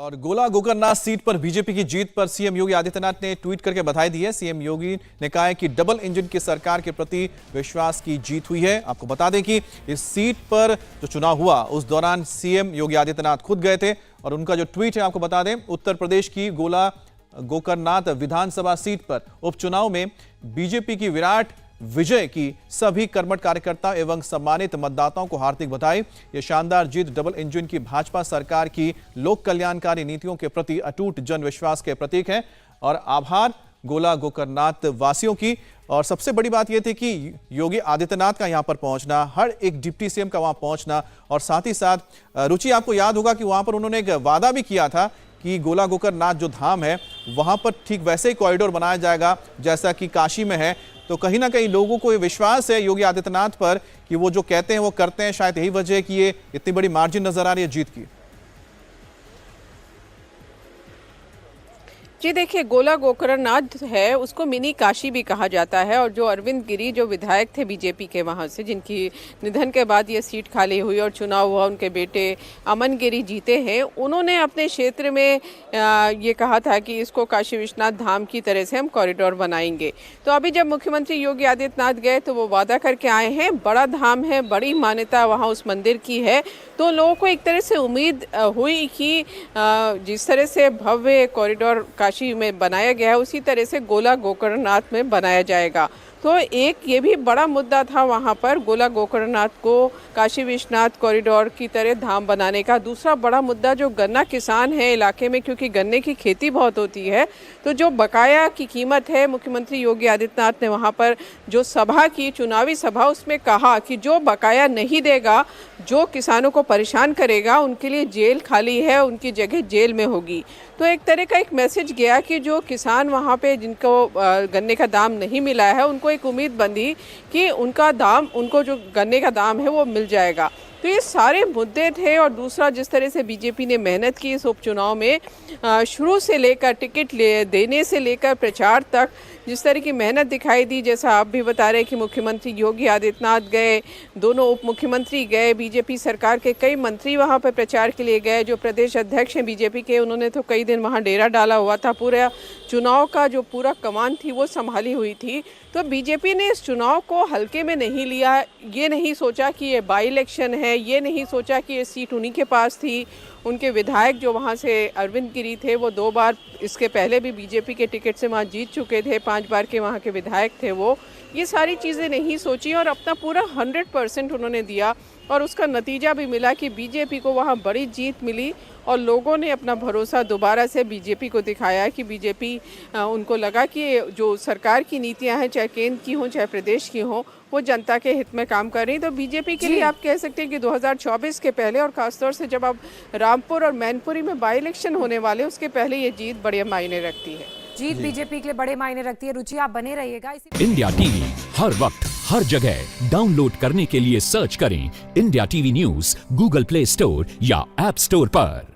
और गोला गोकरनाथ सीट पर बीजेपी की जीत पर सीएम योगी आदित्यनाथ ने ट्वीट करके बधाई दी है। सीएम योगी ने कहा है कि डबल इंजन की सरकार के प्रति विश्वास की जीत हुई है। आपको बता दें कि इस सीट पर जो चुनाव हुआ उस दौरान सीएम योगी आदित्यनाथ खुद गए थे और उनका जो ट्वीट है आपको बता दें, उत्तर प्रदेश की गोला गोकरनाथ विधानसभा सीट पर उपचुनाव में बीजेपी की विराट विजय की सभी कर्मठ कार्यकर्ता एवं सम्मानित मतदाताओं को हार्दिक बधाई। यह शानदार जीत डबल इंजन की भाजपा सरकार की लोक कल्याणकारी नीतियों के प्रति अटूट जन विश्वास के प्रतीक है और आभार गोला गोकरनाथ वासियों की। और सबसे बड़ी बात यह थी कि योगी आदित्यनाथ का यहां पर पहुंचना, हर एक डिप्टी सीएम का वहां पहुंचना और साथ ही साथ रुचि, आपको याद होगा कि वहां पर उन्होंने एक वादा भी किया था कि गोला गोकरनाथ जो धाम है वहां पर ठीक वैसे ही कॉरिडोर बनाया जाएगा जैसा कि काशी में है। तो कहीं ना कहीं लोगों को ये विश्वास है योगी आदित्यनाथ पर कि वो जो कहते हैं वो करते हैं। शायद यही वजह है कि ये इतनी बड़ी मार्जिन नजर आ रही है जीत की। जी देखिए, गोला गोकरनाथ है उसको मिनी काशी भी कहा जाता है और जो अरविंद गिरी जो विधायक थे बीजेपी के वहाँ से, जिनकी निधन के बाद ये सीट खाली हुई और चुनाव हुआ, उनके बेटे अमन गिरी जीते हैं, उन्होंने अपने क्षेत्र में ये कहा था कि इसको काशी विश्वनाथ धाम की तरह से हम कॉरिडोर बनाएंगे। तो अभी जब मुख्यमंत्री योगी आदित्यनाथ गए तो वो वादा करके आए हैं, बड़ा धाम है, बड़ी मान्यता वहाँ उस मंदिर की है, तो लोगों को एक तरह से उम्मीद हुई कि जिस तरह से भव्य कॉरिडोर काशी में बनाया गया है उसी तरह से गोला गोकरनाथ में बनाया जाएगा। तो एक ये भी बड़ा मुद्दा था वहाँ पर, गोला गोकरनाथ को काशी विश्वनाथ कॉरिडोर की तरह धाम बनाने का। दूसरा बड़ा मुद्दा जो गन्ना किसान है इलाके में, क्योंकि गन्ने की खेती बहुत होती है, तो जो बकाया की कीमत है, मुख्यमंत्री योगी आदित्यनाथ ने वहाँ पर जो सभा की, चुनावी सभा, उसमें कहा कि जो बकाया नहीं देगा, जो किसानों को परेशान करेगा, उनके लिए जेल खाली है, उनकी जगह जेल में होगी। तो एक तरह का एक मैसेज गया कि जो किसान वहाँ पे जिनको गन्ने का दाम नहीं मिला है उनको एक उम्मीद बंधी कि उनका दाम, उनको जो गन्ने का दाम है वो मिल जाएगा। तो ये सारे मुद्दे थे। और दूसरा, जिस तरह से बीजेपी ने मेहनत की इस उपचुनाव में, शुरू से लेकर टिकट देने से लेकर प्रचार तक जिस तरह की मेहनत दिखाई दी, जैसा आप भी बता रहे हैं कि मुख्यमंत्री योगी आदित्यनाथ गए, दोनों उप मुख्यमंत्री गए, बीजेपी सरकार के कई मंत्री वहां पर प्रचार के लिए गए, जो प्रदेश अध्यक्ष हैं बीजेपी के, उन्होंने तो कई दिन वहां डेरा डाला हुआ था, पूरा चुनाव का जो पूरा कमान थी वो संभाली हुई थी। तो बीजेपी ने इस चुनाव को हल्के में नहीं लिया। ये नहीं सोचा कि ये बाई इलेक्शन है, ये नहीं सोचा कि ये सीट उन्हीं के पास थी। उनके विधायक जो वहाँ से अरविंद गिरी थे, वो 2 बार इसके पहले भी बीजेपी के टिकट से वहाँ जीत चुके थे, 5 बार के वहाँ के विधायक थे वो। ये सारी चीज़ें नहीं सोची और अपना पूरा 100% उन्होंने दिया और उसका नतीजा भी मिला कि बीजेपी को वहाँ बड़ी जीत मिली और लोगों ने अपना भरोसा दोबारा से बीजेपी को दिखाया कि बीजेपी, उनको लगा कि जो सरकार की नीतियाँ हैं, चाहे केंद्र की हों चाहे प्रदेश की हों, वो जनता के हित में काम कर रही है। तो बीजेपी के लिए आप कह सकते हैं कि 2024 के पहले और खासतौर से जब अब रामपुर और मैनपुरी में बाई इलेक्शन होने वाले, उसके पहले ये जीत बड़े मायने रखती है। जीत बीजेपी के लिए बड़े मायने रखती है। रुचि, आप बने रहिएगा। इंडिया टीवी हर वक्त हर जगह डाउनलोड करने के लिए सर्च करें India TV news Google play store या ऐप स्टोर पर।